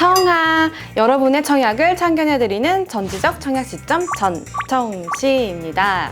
청아! 여러분의 청약을 참견해드리는 전지적 청약 시점 전청시입니다.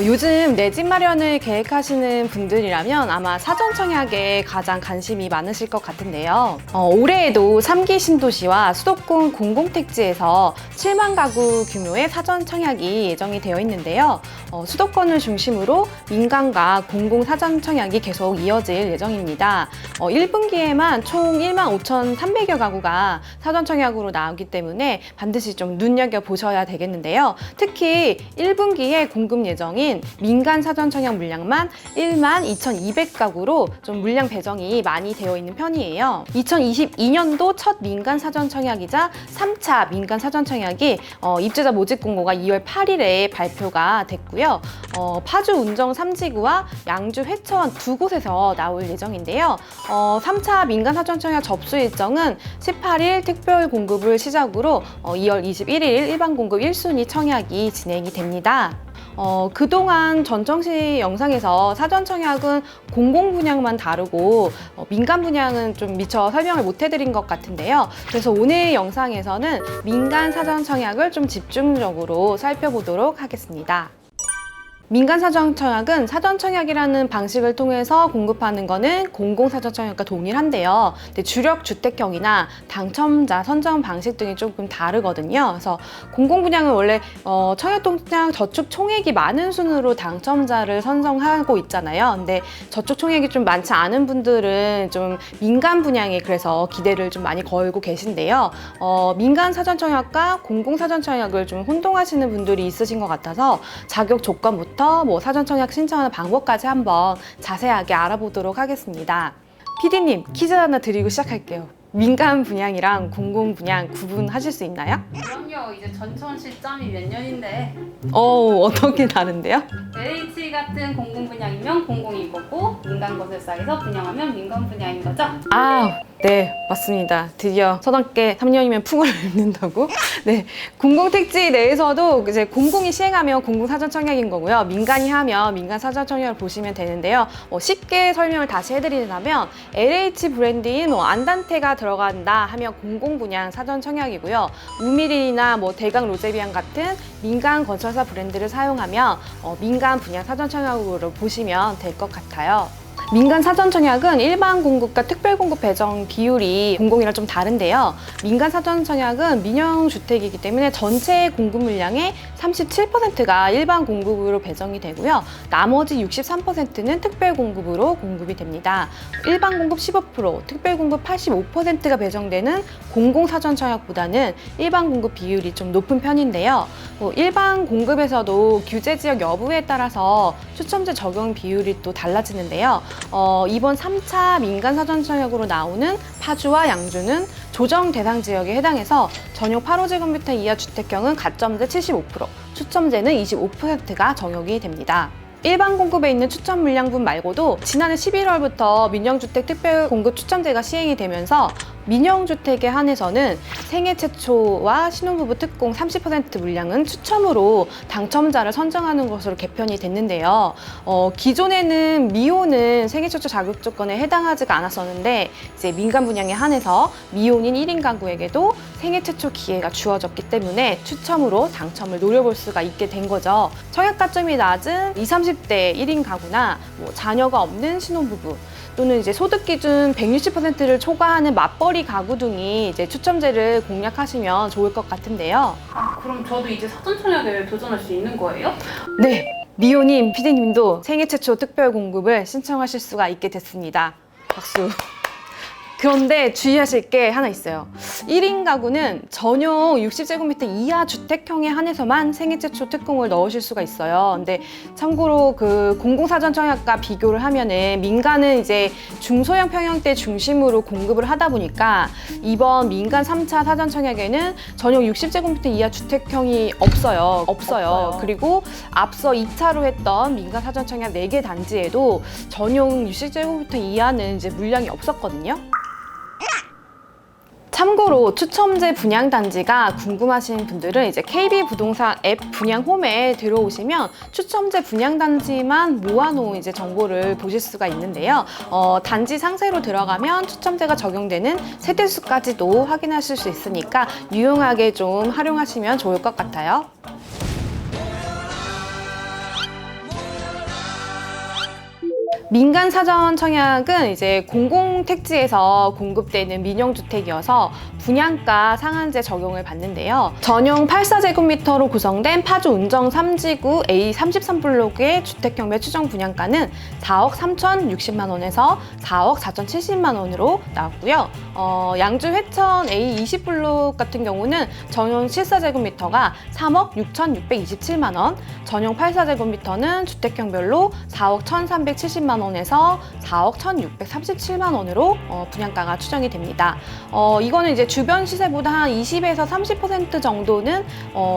요즘 내 집 마련을 계획하시는 분들이라면 아마 사전 청약에 가장 관심이 많으실 것 같은데요. 올해에도 3기 신도시와 수도권 공공택지에서 7만 가구 규모의 사전 청약이 예정이 되어 있는데요. 수도권을 중심으로 민간과 공공 사전 청약이 계속 이어질 예정입니다. 1분기에만 총 1만 5,300여 가구가 사전 청약으로 나오기 때문에 반드시 좀 눈여겨보셔야 되겠는데요. 특히 1분기에 공급 예정인 민간 사전 청약 물량만 1만 2,200가구로 좀 물량 배정이 많이 되어 있는 편이에요. 2022년도 첫 민간 사전 청약이자 3차 민간 사전 청약이 입주자 모집 공고가 2월 8일에 발표가 됐고요. 파주 운정 3지구와 양주 회처원 두 곳에서 나올 예정인데요. 3차 민간 사전 청약 접수 일정은 18일 특별 공급을 시작으로 2월 21일 일반 공급 1순위 청약이 진행이 됩니다. 그동안 전청시 영상에서 사전 청약은 공공 분양만 다루고 민간 분양은 좀 미처 설명을 못 해드린 것 같은데요. 그래서 오늘 영상에서는 민간 사전 청약을 좀 집중적으로 살펴보도록 하겠습니다. 민간 사전 청약은 사전 청약이라는 방식을 통해서 공급하는 거는 공공 사전 청약과 동일한데요. 근데 주력 주택형이나 당첨자 선정 방식 등이 조금 다르거든요. 그래서 공공 분양은 원래 청약통장 저축 총액이 많은 순으로 당첨자를 선정하고 있잖아요. 근데 저축 총액이 좀 많지 않은 분들은 좀 민간 분양에 그래서 기대를 좀 많이 걸고 계신데요. 민간 사전 청약과 공공 사전 청약을 좀 혼동하시는 분들이 있으신 것 같아서 자격 조건부터 사전 청약 신청하는 방법까지 한번 자세하게 알아보도록 하겠습니다. PD님, 퀴즈 하나 드리고 시작할게요. 민간 분양이랑 공공 분양 구분하실 수 있나요? 그럼요. 이제 전천 시점이 몇 년인데 어떻게 다른데요? LH 같은 공공 분양이면 공공인 거고 민간 건설사에서 분양하면 민간 분양인 거죠? 네, 맞습니다. 드디어 서당계 3년이면 풍을 읊는다고? 네, 공공택지 내에서도 이제 공공이 시행하면 공공사전 청약인 거고요. 민간이 하면 민간 사전 청약을 보시면 되는데요. 쉽게 설명을 다시 해드리자면 LH 브랜드인 안단테가 들어간다 하면 공공분양 사전 청약이고요. 우미린이나 대강 로제비앙 같은 민간 건설사 브랜드를 사용하면 민간 분양 사전 청약으로 보시면 될 것 같아요. 민간 사전 청약은 일반 공급과 특별 공급 배정 비율이 공공이랑 좀 다른데요. 민간 사전 청약은 민영 주택이기 때문에 전체 공급 물량의 37%가 일반 공급으로 배정이 되고요. 나머지 63%는 특별 공급으로 공급이 됩니다. 일반 공급 15%, 특별 공급 85%가 배정되는 공공 사전 청약보다는 일반 공급 비율이 좀 높은 편인데요. 일반 공급에서도 규제 지역 여부에 따라서 추첨제 적용 비율이 또 달라지는데요. 이번 3차 민간 사전 청약으로 나오는 파주와 양주는 조정 대상 지역에 해당해서 전용 8호제곱미터 이하 주택형은 가점제 75%, 추첨제는 25%가 적용이 됩니다. 일반 공급에 있는 추첨 물량분 말고도 지난해 11월부터 민영주택 특별 공급 추첨제가 시행이 되면서 민영주택에 한해서는 생애 최초와 신혼부부 특공 30% 물량은 추첨으로 당첨자를 선정하는 것으로 개편이 됐는데요. 기존에는 미혼은 생애 최초 자격 조건에 해당하지가 않았었는데 이제 민간 분양에 한해서 미혼인 1인 가구에게도 생애 최초 기회가 주어졌기 때문에 추첨으로 당첨을 노려볼 수가 있게 된 거죠. 청약 가점이 낮은 20, 30대 1인 가구나 자녀가 없는 신혼부부 또는 이제 소득 기준 160%를 초과하는 맞벌이 가구 등이 이제 추첨제를 공략하시면 좋을 것 같은데요. 그럼 저도 이제 사전 청약에 도전할 수 있는 거예요? 네, 미호님, 피디님도 생애 최초 특별 공급을 신청하실 수가 있게 됐습니다. 박수. 그런데 주의하실 게 하나 있어요. 1인 가구는 전용 60제곱미터 이하 주택형에 한해서만 생애 최초 특공을 넣으실 수가 있어요. 근데 참고로 그 공공사전 청약과 비교를 하면은 민간은 이제 중소형 평형대 중심으로 공급을 하다 보니까 이번 민간 3차 사전 청약에는 전용 60제곱미터 이하 주택형이 없어요. 그리고 앞서 2차로 했던 민간 사전 청약 4개 단지에도 전용 60제곱미터 이하는 이제 물량이 없었거든요. 참고로 추첨제 분양단지가 궁금하신 분들은 이제 KB부동산 앱 분양홈에 들어오시면 추첨제 분양단지만 모아놓은 이제 정보를 보실 수가 있는데요. 단지 상세로 들어가면 추첨제가 적용되는 세대수까지도 확인하실 수 있으니까 유용하게 좀 활용하시면 좋을 것 같아요. 민간 사전 청약은 이제 공공택지에서 공급되는 민영주택이어서 분양가 상한제 적용을 받는데요. 전용 84제곱미터로 구성된 파주 운정 3지구 A33블록의 주택경매 추정 분양가는 4억 3,060만 원에서 4억 4,070만 원으로 나왔고요. 양주 회천 A20블록 같은 경우는 전용 74제곱미터가 3억 6,627만 원, 전용 84제곱미터는 주택형별로 4억 1,370만 원에서 4억 1,637만 원으로 분양가가 추정이 됩니다. 이거는 이제 주변 시세보다 한 20에서 30% 정도는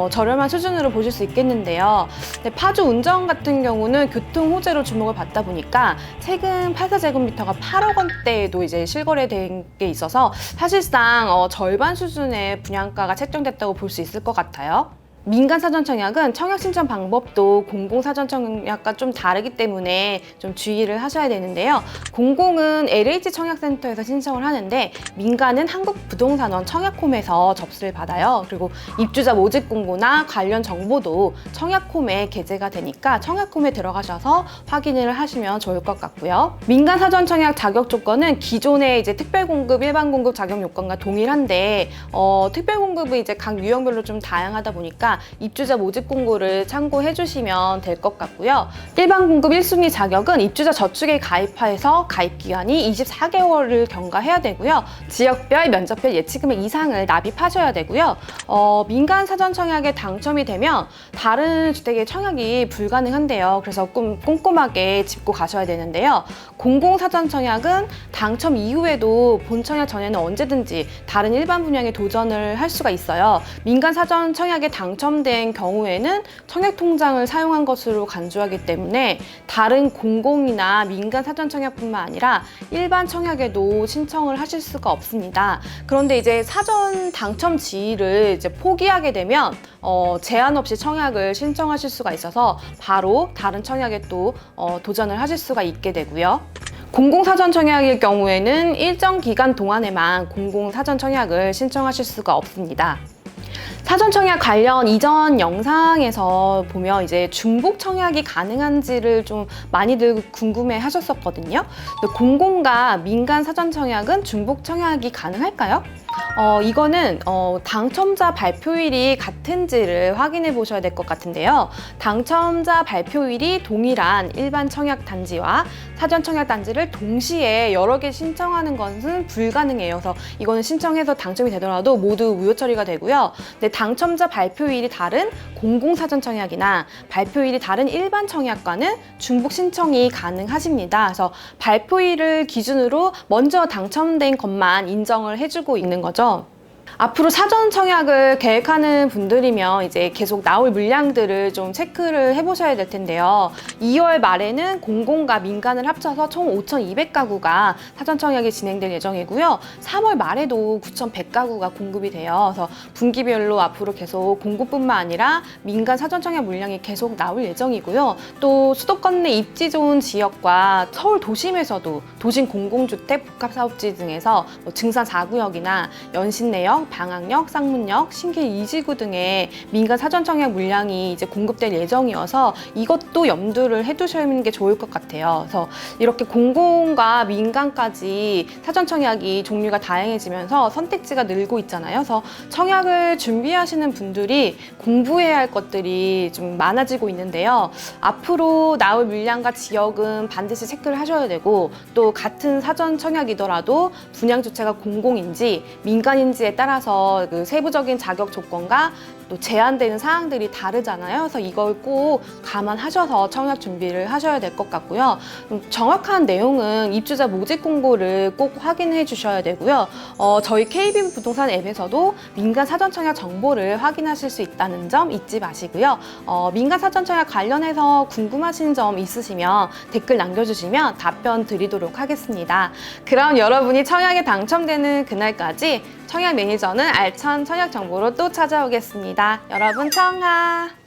저렴한 수준으로 보실 수 있겠는데요. 근데 파주 운정 같은 경우는 교통 호재로 주목을 받다 보니까 최근 84제곱미터가 8억 원대에도 이제 실거래된 게 있어서 사실상 절반 수준의 분양가가 책정됐다고 볼 수 있을 것 같아요. 민간 사전 청약은 청약 신청 방법도 공공 사전 청약과 좀 다르기 때문에 좀 주의를 하셔야 되는데요. 공공은 LH 청약센터에서 신청을 하는데 민간은 한국부동산원 청약홈에서 접수를 받아요. 그리고 입주자 모집 공고나 관련 정보도 청약홈에 게재가 되니까 청약홈에 들어가셔서 확인을 하시면 좋을 것 같고요. 민간 사전 청약 자격 조건은 기존의 이제 특별공급, 일반공급 자격 요건과 동일한데 특별공급은 이제 각 유형별로 좀 다양하다 보니까 입주자 모집 공고를 참고해 주시면 될 것 같고요. 일반 공급 1순위 자격은 입주자 저축에 가입하여서 가입 기간이 24개월을 경과해야 되고요. 지역별, 면적별 예치금액 이상을 납입하셔야 되고요. 민간 사전 청약에 당첨이 되면 다른 주택의 청약이 불가능한데요. 그래서 꼼꼼하게 짚고 가셔야 되는데요. 공공 사전 청약은 당첨 이후에도 본 청약 전에는 언제든지 다른 일반 분양에 도전을 할 수가 있어요. 민간 사전 청약에 당첨된 경우에는 청약통장을 사용한 것으로 간주하기 때문에 다른 공공이나 민간 사전 청약뿐만 아니라 일반 청약에도 신청을 하실 수가 없습니다. 그런데 이제 사전 당첨 지위를 이제 포기하게 되면 제한 없이 청약을 신청하실 수가 있어서 바로 다른 청약에 또 도전을 하실 수가 있게 되고요. 공공사전 청약일 경우에는 일정 기간 동안에만 공공사전 청약을 신청하실 수가 없습니다. 사전 청약 관련 이전 영상에서 보면 이제 중복 청약이 가능한지를 좀 많이들 궁금해 하셨었거든요. 공공과 민간 사전 청약은 중복 청약이 가능할까요? 이거는 당첨자 발표일이 같은지를 확인해 보셔야 될 것 같은데요. 당첨자 발표일이 동일한 일반 청약 단지와 사전 청약 단지를 동시에 여러 개 신청하는 것은 불가능해요. 그래서 이거는 신청해서 당첨이 되더라도 모두 무효 처리가 되고요. 근데 당첨자 발표일이 다른 공공 사전 청약이나 발표일이 다른 일반 청약과는 중복 신청이 가능하십니다. 그래서 발표일을 기준으로 먼저 당첨된 것만 인정을 해주고 있는 거죠. 앞으로 사전 청약을 계획하는 분들이면 이제 계속 나올 물량들을 좀 체크를 해보셔야 될 텐데요. 2월 말에는 공공과 민간을 합쳐서 총 5,200가구가 사전 청약이 진행될 예정이고요. 3월 말에도 9,100가구가 공급이 돼요. 그래서 분기별로 앞으로 계속 공급뿐만 아니라 민간 사전 청약 물량이 계속 나올 예정이고요. 또 수도권 내 입지 좋은 지역과 서울 도심에서도 도심 공공주택 복합사업지 등에서 증산 4구역이나 연신내역, 방학역, 쌍문역, 신길 2지구 등의 민간 사전 청약 물량이 이제 공급될 예정이어서 이것도 염두를 해두시는 게 좋을 것 같아요. 그래서 이렇게 공공과 민간까지 사전 청약이 종류가 다양해지면서 선택지가 늘고 있잖아요. 그래서 청약을 준비하시는 분들이 공부해야 할 것들이 좀 많아지고 있는데요. 앞으로 나올 물량과 지역은 반드시 체크를 하셔야 되고 또 같은 사전 청약이더라도 분양 주체가 공공인지 민간인지에 따라서 그 세부적인 자격 조건과 또 제한되는 사항들이 다르잖아요. 그래서 이걸 꼭 감안하셔서 청약 준비를 하셔야 될 것 같고요. 정확한 내용은 입주자 모집 공고를 꼭 확인해 주셔야 되고요. 저희 KB 부동산 앱에서도 민간 사전 청약 정보를 확인하실 수 있다는 점 잊지 마시고요. 민간 사전 청약 관련해서 궁금하신 점 있으시면 댓글 남겨주시면 답변 드리도록 하겠습니다. 그럼 여러분이 청약에 당첨되는 그날까지 청약 매니저는 알찬 청약 정보로 또 찾아오겠습니다. 여러분 청하!